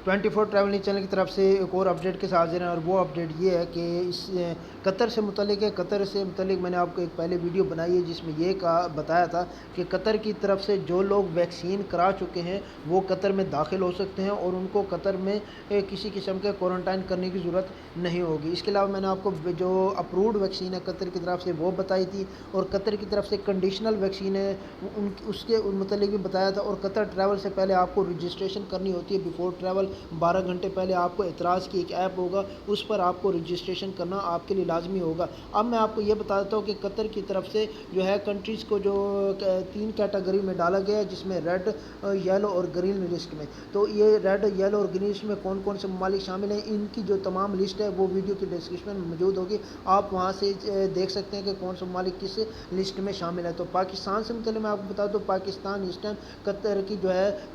24 travel news channel کی طرف سے ایک اور اپڈیٹ کے ساتھ حاضر ہیں، اور وہ اپڈیٹ یہ ہے کہ اس قطر سے متعلق ہے۔ قطر سے متعلق میں نے آپ کو ایک پہلے ویڈیو بنائی ہے جس میں یہ بتایا تھا کہ قطر کی طرف سے جو لوگ ویکسین کرا چکے ہیں وہ قطر میں داخل ہو سکتے ہیں اور ان کو قطر میں کسی قسم کے کوارنٹائن کرنے کی ضرورت نہیں ہوگی۔ اس کے علاوہ میں نے آپ کو جو اپرووڈ ویکسین ہے قطر کی طرف سے وہ بتائی تھی، اور قطر کی طرف سے کنڈیشنل ویکسین ہے اس کے متعلق بھی بتایا تھا۔ اور قطر ٹریول سے پہلے آپ کو رجسٹریشن کرنی ہوتی ہے بیفور ٹریول، 12 گھنٹے پہلے آپ کو اعتراض کی ایک ایپ ہوگا، اس پر آپ کو رجسٹریشن کرنا آپ کے لیے لازمی ہوگا۔ اب میں آپ کو یہ بتا دیتا ہوں کہ قطر کی طرف سے جو ہے کنٹریز کو جو 3 کیٹیگری میں ڈالا گیا ہے، جس میں ریڈ، یلو اور گرین لسٹ میں۔ تو یہ ریڈ، یلو اور گرین لسٹ میں کون کون سے ممالک شامل ہیں، ان کی جو تمام لسٹ ہے وہ ویڈیو کی ڈسکرپشن میں موجود ہوگی، آپ وہاں سے دیکھ سکتے ہیں کہ کون سے ممالک کس لسٹ میں شامل ہے۔ تو پاکستان سے متعلق میں آپ کو بتا دوں، پاکستان اس ٹائم قطر کی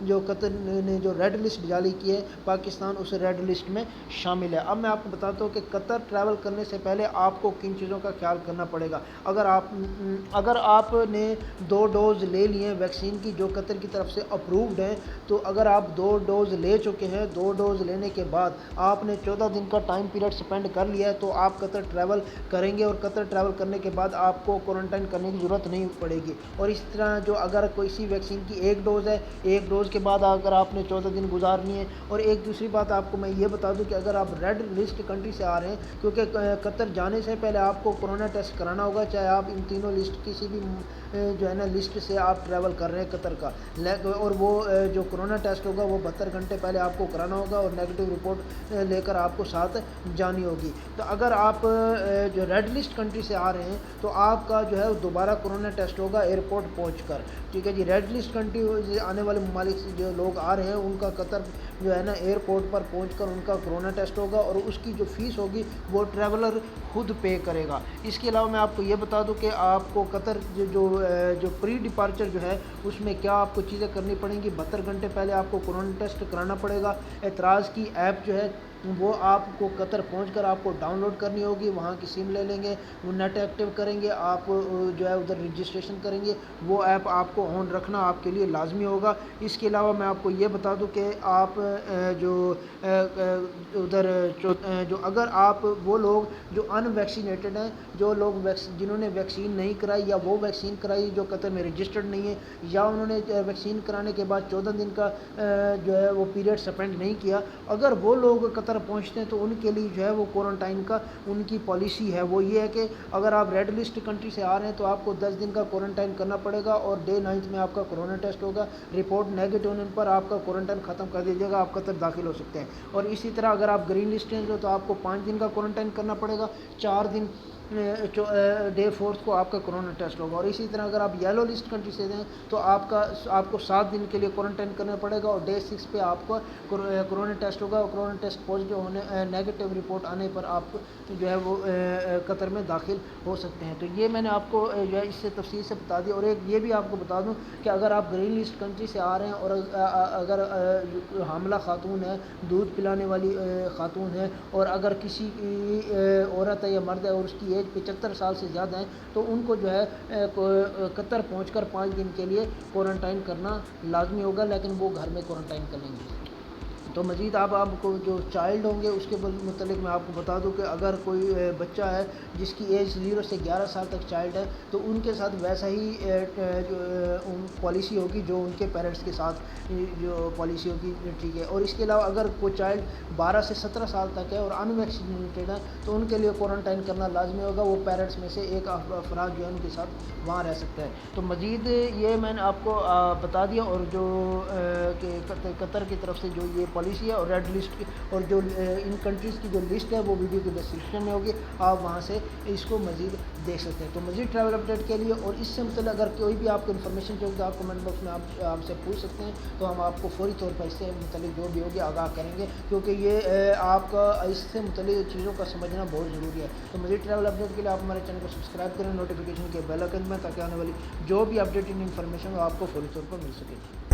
جو قطر نے جو ریڈ لسٹ جاری کی ہے، پاکستان اس ریڈ لسٹ میں شامل ہے۔ اب میں آپ کو بتاتا ہوں کہ قطر ٹریول کرنے سے پہلے آپ کو کن چیزوں کا خیال کرنا پڑے گا۔ اگر آپ نے 2 ڈوز لے لیے ہیں ویکسین کی جو قطر کی طرف سے اپرووڈ ہیں، تو اگر آپ 2 ڈوز لے چکے ہیں، 2 ڈوز لینے کے بعد آپ نے 14 دن کا ٹائم پیریڈ سپینڈ کر لیا ہے، تو آپ قطر ٹریول کریں گے، اور قطر ٹریول کرنے کے بعد آپ کو کوارنٹائن کرنے کی ضرورت نہیں پڑے گی۔ اور اس طرح جو اگر کسی ویکسین کی 1 ڈوز ہے، 1 ڈوز کے بعد اگر آپ نے 14 دن گزارنی ہے۔ اور ایک دوسری بات آپ کو میں یہ بتا دوں کہ اگر آپ ریڈ لسٹ کنٹری سے آ رہے ہیں، کیونکہ قطر جانے سے پہلے آپ کو کورونا ٹیسٹ کرانا ہوگا، چاہے آپ ان تینوں لسٹ کسی بھی جو ہے نا لسٹ سے آپ ٹریول کر رہے ہیں قطر کا، اور وہ جو کورونا ٹیسٹ ہوگا وہ 72 گھنٹے پہلے آپ کو کرانا ہوگا، اور نیگیٹو رپورٹ لے کر آپ کو ساتھ جانی ہوگی۔ تو اگر آپ جو ریڈ لسٹ کنٹری سے آ رہے ہیں تو آپ کا جو ہے دوبارہ کورونا ٹیسٹ ہوگا ایئرپورٹ پہنچ کر، ٹھیک ہے جی۔ ریڈ لسٹ کنٹری سے آنے والے ممالک سے جو لوگ آ رہے ہیں ان کا قطر جو ہے نا ایئرپورٹ پر پہنچ کر ان کا کورونا ٹیسٹ ہوگا، اور اس کی جو فیس ہوگی وہ ٹریولر خود پے کرے گا۔ اس کے علاوہ میں آپ کو یہ بتا دوں کہ آپ کو قطر جو پری ڈپارچر جو ہے اس میں کیا آپ کو چیزیں کرنی پڑیں گی۔ 72 گھنٹے پہلے آپ کو کورونا ٹیسٹ کرانا پڑے گا۔ اعتراض کی ایپ جو ہے وہ آپ کو قطر پہنچ کر آپ کو ڈاؤن لوڈ کرنی ہوگی، وہاں کی سم لے لیں گے، وہ نیٹ ایکٹیو کریں گے، آپ جو ہے ادھر رجسٹریشن کریں گے، وہ ایپ آپ کو آن رکھنا آپ کے لیے لازمی ہوگا۔ اس کے علاوہ میں آپ کو یہ بتا دوں کہ آپ جو اگر آپ وہ لوگ جو ان ویکسینیٹڈ ہیں، جو لوگ جنہوں نے ویکسین نہیں کرائی، یا وہ ویکسین کرائی جو قطر میں رجسٹرڈ نہیں ہے، یا انہوں نے ویکسین کرانے کے بعد 14 دن کا جو ہے وہ پیریڈ سپینڈ نہیں کیا، اگر وہ لوگ قطر پہنچتے ہیں تو ان کے لیے جو ہے وہ کوارنٹائن کا ان کی پالیسی ہے، وہ یہ ہے کہ اگر آپ ریڈ لسٹ کنٹری سے آ رہے ہیں تو آپ کو 10 دن کا کوارنٹائن کرنا پڑے گا، اور ڈے 9 میں آپ کا کورونا ٹیسٹ ہوگا، رپورٹ نیگیٹو ہونے پر آپ کا کوارنٹائن ختم کر دیجیے گا، آپ قطر داخل ہو سکتے ہیں۔ اور اسی طرح اگر آپ گرین لسٹ ہیں تو آپ کو 5 دن کا کوارنٹائن کرنا پڑے گا، 4 دن ڈے 4 کو آپ کا کورونا ٹیسٹ ہوگا۔ اور اسی طرح اگر آپ یلو لسٹ کنٹری سے ہیں تو آپ کو 7 دن کے لیے کوارنٹائن کرنا پڑے گا، اور ڈے 6 پہ آپ کو کورونا ٹیسٹ ہوگا، اور کورونا ٹیسٹ پازیٹیو ہونے نیگیٹو رپورٹ آنے پر آپ جو ہے وہ قطر میں داخل ہو سکتے ہیں۔ تو یہ میں نے آپ کو جو ہے اس سے تفصیل سے بتا دیا۔ اور ایک یہ بھی آپ کو بتا دوں کہ اگر آپ گرین لسٹ کنٹری سے آ رہے ہیں، اور اگر حاملہ خاتون ہے، دودھ پلانے والی خاتون ہے، اور اگر کسی عورت ہے یا مرد ہے اور اس کی ایج 75 سال سے زیادہ ہے، تو ان کو جو ہے قطر پہنچ کر 5 دن کے لیے کوارنٹائن کرنا لازمی ہوگا، لیکن وہ گھر میں کوارنٹائن کر لیں گے۔ تو مزید آپ کو جو چائلڈ ہوں گے اس کے متعلق میں آپ کو بتا دوں کہ اگر کوئی بچہ ہے جس کی ایج 0 سے 11 سال تک چائلڈ ہے، تو ان کے ساتھ ویسا ہی پالیسی ہوگی جو ان کے پیرنٹس کے ساتھ جو پالیسی ہوگی، ٹھیک ہے۔ اور اس کے علاوہ اگر کوئی چائلڈ 12 سے 17 سال تک ہے اور ان ویکسینیٹڈ ہے تو ان کے لیے کوارنٹائن کرنا لازمی ہوگا، وہ پیرنٹس میں سے ایک افراد جو ہے ان کے ساتھ وہاں رہ سکتا ہے۔ تو مزید یہ میں نے آپ کو بتا دیا، اور جو کہ قطر کی طرف سے جو یہ پالیسی ہے اور ریڈ لسٹ کی، اور جو ان کنٹریز کی جو لسٹ ہے وہ ویڈیو کے ڈسکرپشن میں ہوگی، آپ وہاں سے اس کو مزید دیکھ سکتے ہیں۔ تو مزید ٹریول اپڈیٹ کے لیے اور اس سے متعلق اگر کوئی بھی آپ کو انفارمیشن چاہیے تو آپ کمنٹ باکس میں آپ ہم سے پوچھ سکتے ہیں، تو ہم آپ کو فوری طور پر اس سے متعلق جو بھی ہوگی آگاہ کریں گے، کیونکہ یہ آپ کا اس سے متعلق چیزوں کا سمجھنا بہت ضروری ہے۔ تو مزید ٹریول اپڈیٹ کے لیے آپ ہمارے چینل کو سبسکرائب کریں، نوٹیفیکیشن کے بیل آئکن میں، تاکہ آنے والی جو بھی اپڈیٹ انفارمیشن ہو آپ کو فوری طور پر مل سکے۔